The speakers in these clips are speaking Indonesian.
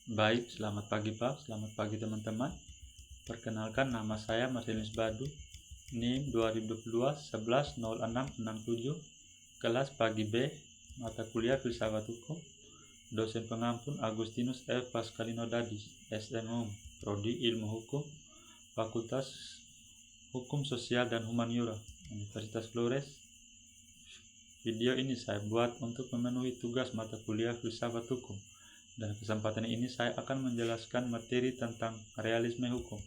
Baik, selamat pagi Pak, selamat pagi teman-teman. Perkenalkan, nama saya Martinus Badu, NIM 2022-110667, kelas pagi B, mata kuliah Filsafat Hukum, dosen pengampun Agustinus F. Pascalino Dadis, SMU, Prodi Ilmu Hukum, Fakultas Hukum Sosial dan Humaniora, Universitas Flores. Video ini saya buat untuk memenuhi tugas mata kuliah Filsafat Hukum. Dan kesempatan ini saya akan menjelaskan materi tentang realisme hukum,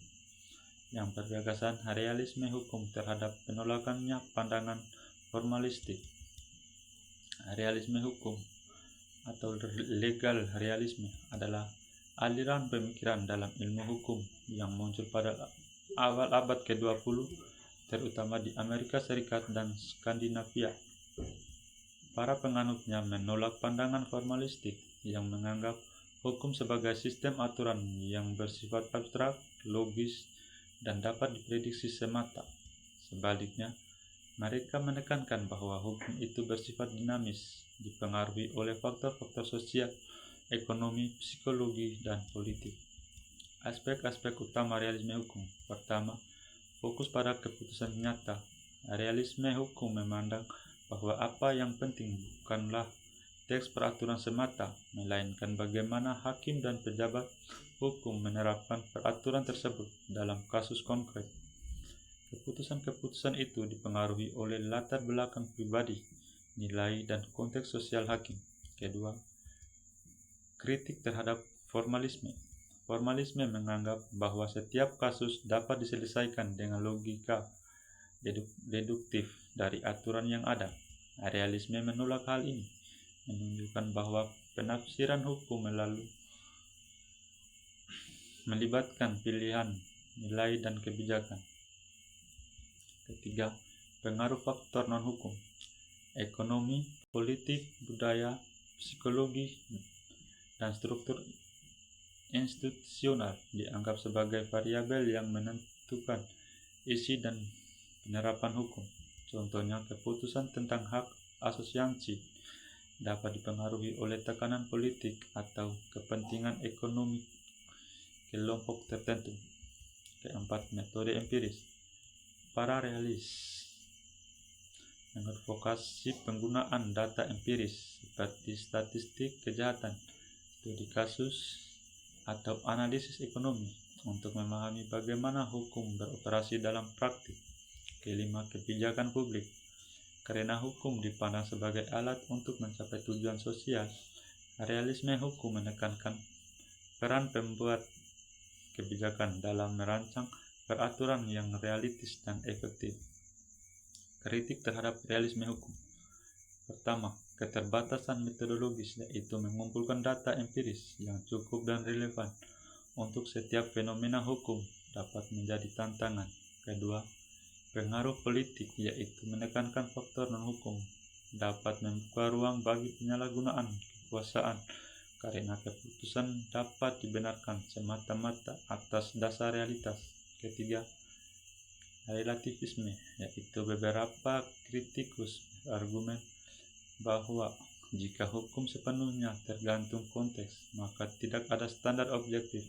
yang bergagasan realisme hukum terhadap penolakannya pandangan formalistik. Realisme hukum atau legal realisme adalah aliran pemikiran dalam ilmu hukum yang muncul pada awal abad ke-20, terutama di Amerika Serikat dan Skandinavia. Para penganutnya menolak pandangan formalistik yang menganggap hukum sebagai sistem aturan yang bersifat abstrak, logis, dan dapat diprediksi semata. Sebaliknya, mereka menekankan bahwa hukum itu bersifat dinamis, dipengaruhi oleh faktor-faktor sosial, ekonomi, psikologi, dan politik. Aspek-aspek utama realisme hukum. Pertama, fokus pada keputusan nyata. Realisme hukum memandang bahwa apa yang penting bukanlah teks peraturan semata, melainkan bagaimana hakim dan pejabat hukum menerapkan peraturan tersebut dalam kasus konkret. Keputusan-keputusan itu dipengaruhi oleh latar belakang pribadi, nilai, dan konteks sosial hakim. Kedua, kritik terhadap formalisme. Formalisme menganggap bahwa setiap kasus dapat diselesaikan dengan logika deduktif dari aturan yang ada. Realisme menolak hal ini, menunjukkan bahwa penafsiran hukum melibatkan pilihan, nilai, dan kebijakan. Ketiga, pengaruh faktor non-hukum. Ekonomi, politik, budaya, psikologi, dan struktur institusional dianggap sebagai variabel yang menentukan isi dan penerapan hukum. Contohnya, keputusan tentang hak asosiasi dapat dipengaruhi oleh tekanan politik atau kepentingan ekonomi kelompok tertentu. Keempat, metode empiris. Para realis mengadvokasi penggunaan data empiris seperti statistik kejahatan, studi kasus, atau analisis ekonomi untuk memahami bagaimana hukum beroperasi dalam praktik. Kelima, kebijakan publik. Karena hukum dipandang sebagai alat untuk mencapai tujuan sosial, realisme hukum menekankan peran pembuat kebijakan dalam merancang peraturan yang realistis dan efektif. Kritik terhadap realisme hukum. Pertama, keterbatasan metodologis, yaitu mengumpulkan data empiris yang cukup dan relevan untuk setiap fenomena hukum dapat menjadi tantangan. Kedua, pengaruh politik, yaitu menekankan faktor non-hukum dapat membuka ruang bagi penyalahgunaan kekuasaan karena keputusan dapat dibenarkan semata-mata atas dasar realitas. Ketiga, relativisme, yaitu beberapa kritikus berargumen bahwa jika hukum sepenuhnya tergantung konteks, maka tidak ada standar objektif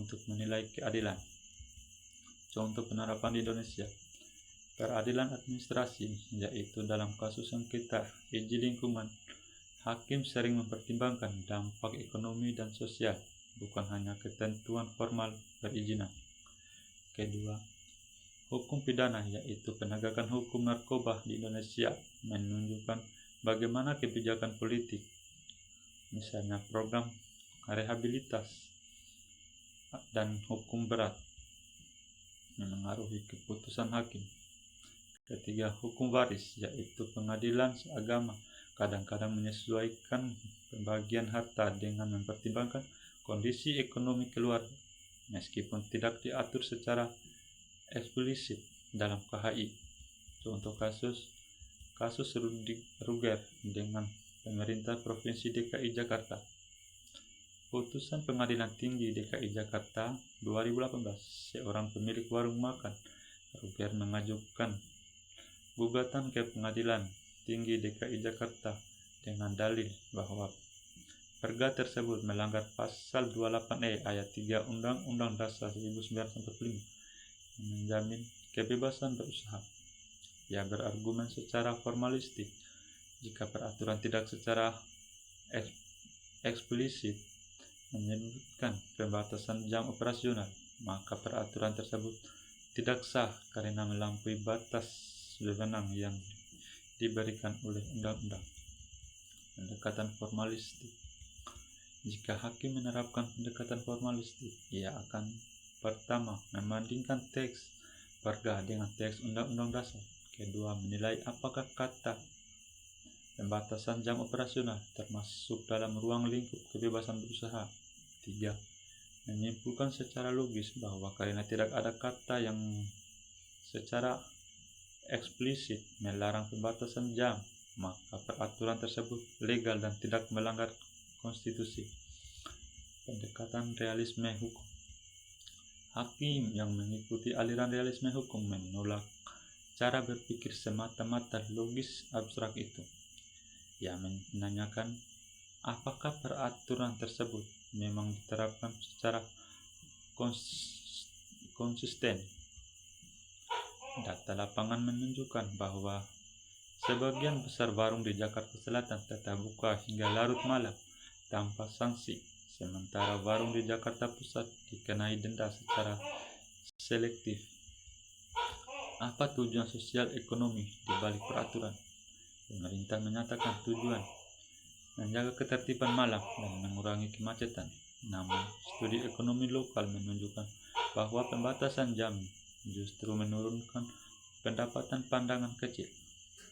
untuk menilai keadilan. Contoh penerapan di Indonesia. Peradilan administrasi, yaitu dalam kasus sengketa izin lingkungan, hakim sering mempertimbangkan dampak ekonomi dan sosial, bukan hanya ketentuan formal perizinan. Kedua, hukum pidana, yaitu penegakan hukum narkoba di Indonesia, menunjukkan bagaimana kebijakan politik, misalnya program rehabilitas dan hukum berat, memengaruhi keputusan hakim. Ketiga, hukum waris, yaitu pengadilan agama kadang-kadang menyesuaikan pembagian harta dengan mempertimbangkan kondisi ekonomi keluarga, meskipun tidak diatur secara eksplisit dalam KHI. Contoh kasus Ruger dengan pemerintah Provinsi DKI Jakarta. Putusan Pengadilan Tinggi DKI Jakarta 2018, seorang pemilik warung makan Ruger mengajukan gugatan ke Pengadilan Tinggi DKI Jakarta dengan dalil bahwa perda tersebut melanggar pasal 28E ayat 3 Undang-Undang Dasar 1945 yang menjamin kebebasan berusaha. Ia berargumen secara formalistik, jika peraturan tidak secara eksplisit menyebutkan pembatasan jam operasional, maka peraturan tersebut tidak sah karena melampaui batas wewenang yang diberikan oleh undang-undang. Pendekatan formalistik. Jika hakim menerapkan pendekatan formalistik, ia akan pertama membandingkan teks perda dengan teks undang-undang dasar. Kedua, menilai apakah kata pembatasan jam operasional termasuk dalam ruang lingkup kebebasan berusaha. 3. Menyimpulkan secara logis bahwa karena tidak ada kata yang secara eksplisit melarang pembatasan jam, maka peraturan tersebut legal dan tidak melanggar konstitusi. Pendekatan realisme hukum. Hakim yang mengikuti aliran realisme hukum menolak cara berpikir semata-mata logis abstrak itu. Ia menanyakan apakah peraturan tersebut memang diterapkan secara konsisten. Data lapangan menunjukkan bahwa sebagian besar warung di Jakarta Selatan tetap buka hingga larut malam tanpa sanksi, sementara warung di Jakarta Pusat dikenai denda secara selektif. Apa tujuan sosial ekonomi di balik peraturan? Pemerintah menyatakan tujuan menjaga ketertiban malam dan mengurangi kemacetan. Namun, studi ekonomi lokal menunjukkan bahwa pembatasan jam justru menurunkan pendapatan pandangan kecil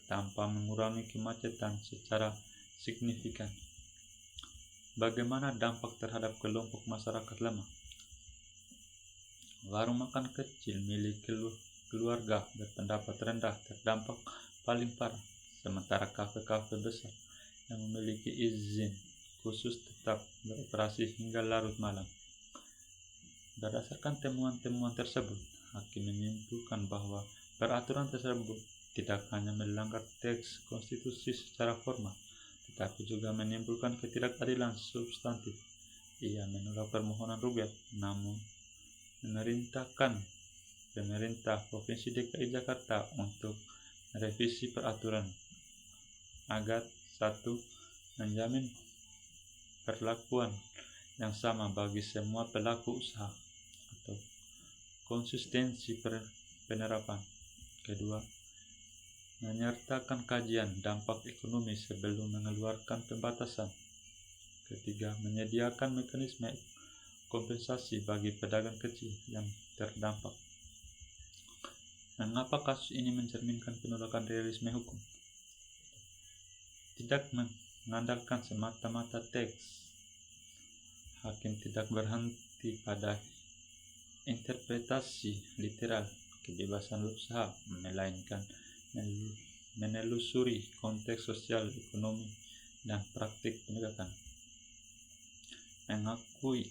tanpa mengurangi kemacetan secara signifikan. Bagaimana dampak terhadap kelompok masyarakat lemah? Warung makan kecil milik keluarga berpendapat rendah terdampak paling parah, sementara kafe-kafe besar yang memiliki izin khusus tetap beroperasi hingga larut malam. Berdasarkan temuan-temuan tersebut, hakim menyimpulkan bahwa peraturan tersebut tidak hanya melanggar teks konstitusi secara formal, tetapi juga menimbulkan ketidakadilan substantif. Ia menolak permohonan Ruger, namun pemerintah Provinsi DKI Jakarta untuk merevisi peraturan agar 1. Menjamin perlakuan yang sama bagi semua pelaku usaha atau konsistensi penerapan. Kedua, menyertakan kajian dampak ekonomi sebelum mengeluarkan pembatasan. Ketiga, menyediakan mekanisme kompensasi bagi pedagang kecil yang terdampak. Mengapa kasus ini mencerminkan penolakan realisme hukum? Tidak mengandalkan semata-mata teks. Hakim tidak berhenti pada interpretasi literal kebebasan berusaha, melainkan menelusuri konteks sosial, ekonomi, dan praktik penegakan. Mengakui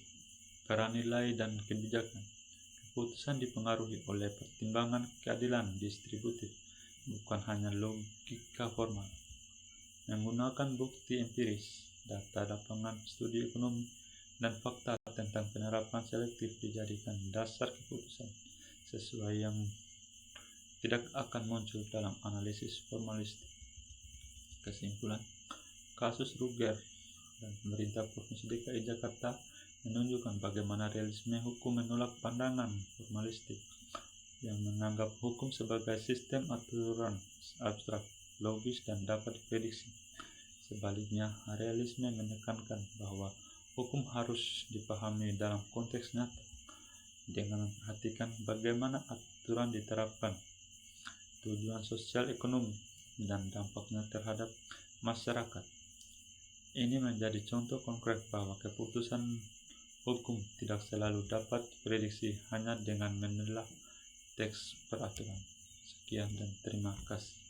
peran nilai dan kebijakan. Keputusan dipengaruhi oleh pertimbangan keadilan distributif, bukan hanya logika formal. Menggunakan bukti empiris, data lapangan, studi ekonomi, dan fakta tentang penerapan selektif dijadikan dasar keputusan sesuai yang tidak akan muncul dalam analisis formalistik. Kesimpulan, kasus Ruger dan pemerintah Provinsi DKI Jakarta menunjukkan bagaimana realisme hukum menolak pandangan formalistik yang menganggap hukum sebagai sistem aturan abstrak, logis, dan dapat diprediksi. Sebaliknya, realisme menekankan bahwa hukum harus dipahami dalam konteks nyata dengan memperhatikan bagaimana aturan diterapkan, tujuan sosial ekonomi, dan dampaknya terhadap masyarakat. Ini menjadi contoh konkret bahwa keputusan hukum tidak selalu dapat diprediksi hanya dengan menelaah teks peraturan. Sekian dan terima kasih.